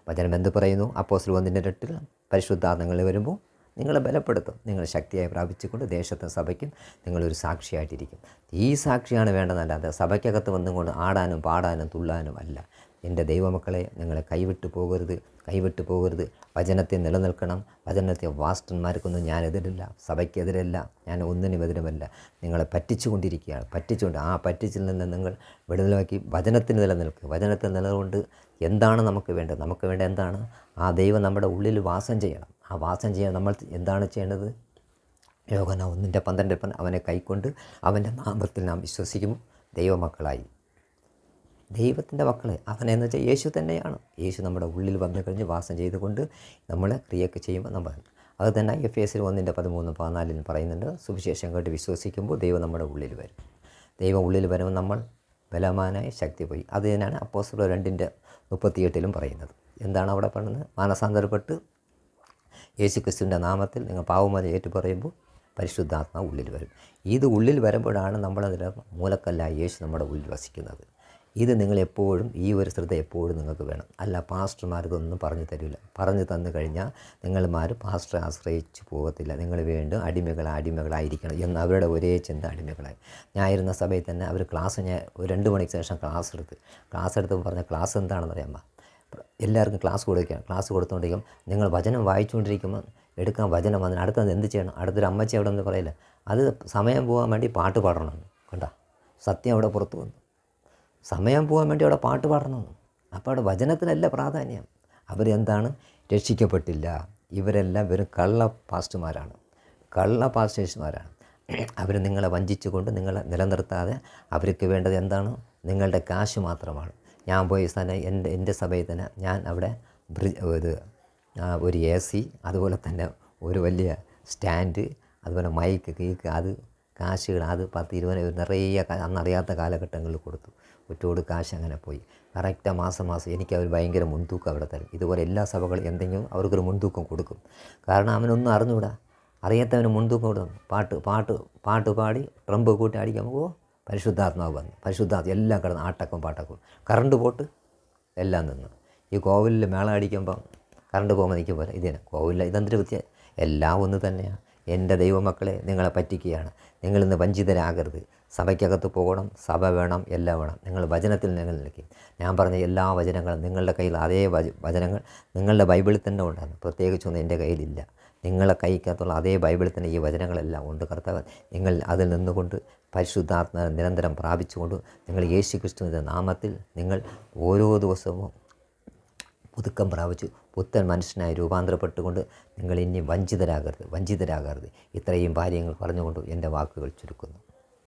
വചനം എന്ത് പറയുന്നു? അപ്പോസ്തലർ 1:8 പരിശുദ്ധാത്മകൾ വരുമ്പോൾ നിങ്ങളെ ബലപ്പെടുത്തും. നിങ്ങൾ ശക്തിയായി പ്രാപിച്ചുകൊണ്ട് ദേശത്തും സഭയ്ക്കും നിങ്ങളൊരു സാക്ഷിയായിട്ടിരിക്കും. ഈ സാക്ഷിയാണ് വേണ്ടതല്ലാതെ സഭയ്ക്കകത്ത് വന്നുകൊണ്ട് ആടാനും പാടാനും തുള്ളാനും അല്ല. എൻ്റെ ദൈവമക്കളെ, നിങ്ങളെ കൈവിട്ടു പോകരുത്. വചനത്തെ നിലനിൽക്കണം. വചനത്തെ വാസ്റ്റന്മാർക്കൊന്നും ഞാൻ എതിരില്ല, സഭയ്ക്കെതിരല്ല, ഞാൻ ഒന്നിനും എതിരുമല്ല. നിങ്ങളെ പറ്റിച്ചുകൊണ്ട് ആ പറ്റിച്ചിൽ നിന്ന് നിങ്ങൾ വിടുതലാക്കി വചനത്തിന് നിലനിൽക്കുക. വചനത്തിൽ നിലകൊണ്ട് എന്താണ് നമുക്ക് വേണ്ടത്? നമുക്ക് വേണ്ട എന്താണ്? ആ ദൈവം നമ്മുടെ ഉള്ളിൽ വാസം ചെയ്യണം. ആ വാസം ചെയ്യാൻ നമ്മൾ എന്താണ് ചെയ്യേണ്ടത്? യോഹന്നാൻ 1:12 അവനെ കൈക്കൊണ്ട് അവൻ്റെ നാമത്തിൽ നാം വിശ്വസിക്കുമ്പോൾ ദൈവമക്കളായി. ദൈവത്തിൻ്റെ മക്കൾ അവനെന്ന് വെച്ചാൽ യേശു തന്നെയാണ്. യേശു നമ്മുടെ ഉള്ളിൽ വന്നു കഴിഞ്ഞ് വാസം ചെയ്തുകൊണ്ട് നമ്മൾ ക്രിയയൊക്കെ ചെയ്യുമ്പോൾ നമ്മൾ അത് തന്നെ എഫേസ്യർ 1:13-14 പറയുന്നുണ്ട്. സുവിശേഷം കേട്ട് വിശ്വസിക്കുമ്പോൾ ദൈവം നമ്മുടെ ഉള്ളിൽ വരും. ദൈവം ഉള്ളിൽ വരുമ്പോൾ നമ്മൾ ബലവാനായ ശക്തി പോയി. അത് തന്നെയാണ് അപ്പോസ്തലർ 2:38 പറയുന്നത്. എന്താണ് അവിടെ പറയുന്നത്? മാനസാന്തരപ്പെട്ട് യേശു ക്രിസ്തുവിൻ്റെ നാമത്തിൽ നിങ്ങൾ പാവമതി ഏറ്റു പറയുമ്പോൾ പരിശുദ്ധാത്മാവ് ഉള്ളിൽ വരും. ഇത് ഉള്ളിൽ വരുമ്പോഴാണ് നമ്മളതിൽ മൂലക്കല്ലായ യേശു നമ്മുടെ ഉള്ളിൽ വസിക്കുന്നത്. ഇത് നിങ്ങളെപ്പോഴും ഈ ഒരു ശ്രദ്ധ എപ്പോഴും നിങ്ങൾക്ക് വേണം. അല്ല, പാസ്റ്റർമാർക്കൊന്നും പറഞ്ഞു തരില്ല. പറഞ്ഞു തന്നു കഴിഞ്ഞാൽ നിങ്ങളുമാർ പാസ്റ്ററെ ആശ്രയിച്ച് പോകത്തില്ല. നിങ്ങൾ വീണ്ടും അടിമകളായിരിക്കണം എന്ന് അവരുടെ ഒരേ ചിന്ത അടിമകളായി. ഞാൻ ഇരുന്ന സഭയിൽ തന്നെ അവർ ഞാൻ 2 മണിക്ക് ശേഷം ക്ലാസ് എടുത്തപ്പോൾ പറഞ്ഞ ക്ലാസ് എന്താണെന്ന് അറിയാമോ? എല്ലാവർക്കും ക്ലാസ് കൊടുക്കുകയാണ്. ക്ലാസ് കൊടുത്തുകൊണ്ടിരിക്കും. നിങ്ങൾ വചനം വായിച്ചുകൊണ്ടിരിക്കുമ്പോൾ എടുക്കാൻ വചനം വന്നിട്ട് അടുത്തത് എന്ത് ചെയ്യണം? അടുത്തൊരു അമ്മച്ചി അവിടെ നിന്ന് പറയില്ല, അത് സമയം പോകാൻ വേണ്ടി പാട്ട് പാടണം. കണ്ട, സത്യം അവിടെ പുറത്തു വന്നു. സമയം പോകാൻ വേണ്ടി അവിടെ പാട്ട് പാടണം. അപ്പോൾ അവിടെ വചനത്തിനല്ല പ്രാധാന്യം. അവരെന്താണ്? രക്ഷിക്കപ്പെട്ടില്ല. ഇവരെല്ലാം വെറും കള്ള പാസ്റ്റേഴ്സുമാരാണ്. അവർ നിങ്ങളെ വഞ്ചിച്ചുകൊണ്ട് നിങ്ങളെ നിലനിർത്താതെ അവർക്ക് വേണ്ടത് എന്താണ്? നിങ്ങളുടെ കാശ് മാത്രമാണ്. ഞാൻ പോയ സ്ഥലം എൻ്റെ സഭയിൽ തന്നെ ഞാൻ അവിടെ ഒരു AC, അതുപോലെ തന്നെ ഒരു വലിയ സ്റ്റാൻഡ്, അതുപോലെ മൈക്ക് കേക്ക്, അത് കാശുകൾ അത് 10-20 നിറയെ അന്നറിയാത്ത കാലഘട്ടങ്ങളിൽ കൊടുത്തു. ഒറ്റോട് കാശ് അങ്ങനെ പോയി. കറക്റ്റ് മാസം എനിക്ക് അവർ ഭയങ്കര മുൻതൂക്കം അവിടെ തരും. ഇതുപോലെ എല്ലാ സഭകളും എന്തെങ്കിലും അവർക്കൊരു മുൻതൂക്കം കൊടുക്കും. കാരണം അവനൊന്നും അറിഞ്ഞുകൂടാ. അറിയാത്തവന് മുൻതൂക്കം കൊടുക്കും. പാട്ട് പാടി ട്രംപ് കൂട്ടി അടിക്കുമ്പോൾ പരിശുദ്ധാത്മാവ് വന്നു. എല്ലാം കിടന്ന് ആട്ടക്കും പാട്ടക്കും. കറണ്ട് പോട്ട് എല്ലാം നിന്ന്. ഈ കോവിലിൽ മേള അടിക്കുമ്പം കറണ്ട് പോകുമ്പോൾ നിൽക്കും പോലെ ഇതിന് കോവിലിൽ ഇതെന്തൊരു വ്യത്യാസം? എല്ലാം ഒന്ന് തന്നെയാണ്. എൻ്റെ ദൈവമക്കളെ, നിങ്ങളെ പറ്റിക്കുകയാണ്. നിങ്ങളിന്ന് വഞ്ചിതരാകരുത്. സഭയ്ക്കകത്ത് പോകണം, സഭ വേണം, എല്ലാം വേണം. നിങ്ങൾ വചനത്തിൽ നിലനിൽക്കും. ഞാൻ പറഞ്ഞ എല്ലാ വചനങ്ങളും നിങ്ങളുടെ കയ്യിൽ, അതേ വചനങ്ങൾ നിങ്ങളുടെ ബൈബിളിൽ തന്നെ ഉണ്ടാകും. പ്രത്യേകിച്ചൊന്നും എൻ്റെ കയ്യിലില്ല. നിങ്ങളെ കൈക്കകത്തുള്ള അതേ ബൈബിളിൽ തന്നെ ഈ വചനങ്ങളെല്ലാം ഉണ്ട്. കർത്താവ്, നിങ്ങൾ അതിൽ നിന്നുകൊണ്ട് പരിശുദ്ധാത്മാവിനെ നിരന്തരം പ്രാപിച്ചുകൊണ്ട് നിങ്ങൾ യേശു ക്രിസ്തുവിൻ്റെ നാമത്തിൽ നിങ്ങൾ ഓരോ ദിവസവും പുതുക്കം പ്രാപിച്ച് പുത്തൻ മനുഷ്യനായി രൂപാന്തരപ്പെട്ടുകൊണ്ട് നിങ്ങൾ ഇനി വഞ്ചിതരാകരുത്. ഇത്രയും കാര്യങ്ങൾ പറഞ്ഞുകൊണ്ട് എൻ്റെ വാക്കുകൾ ചുരുക്കുന്നു.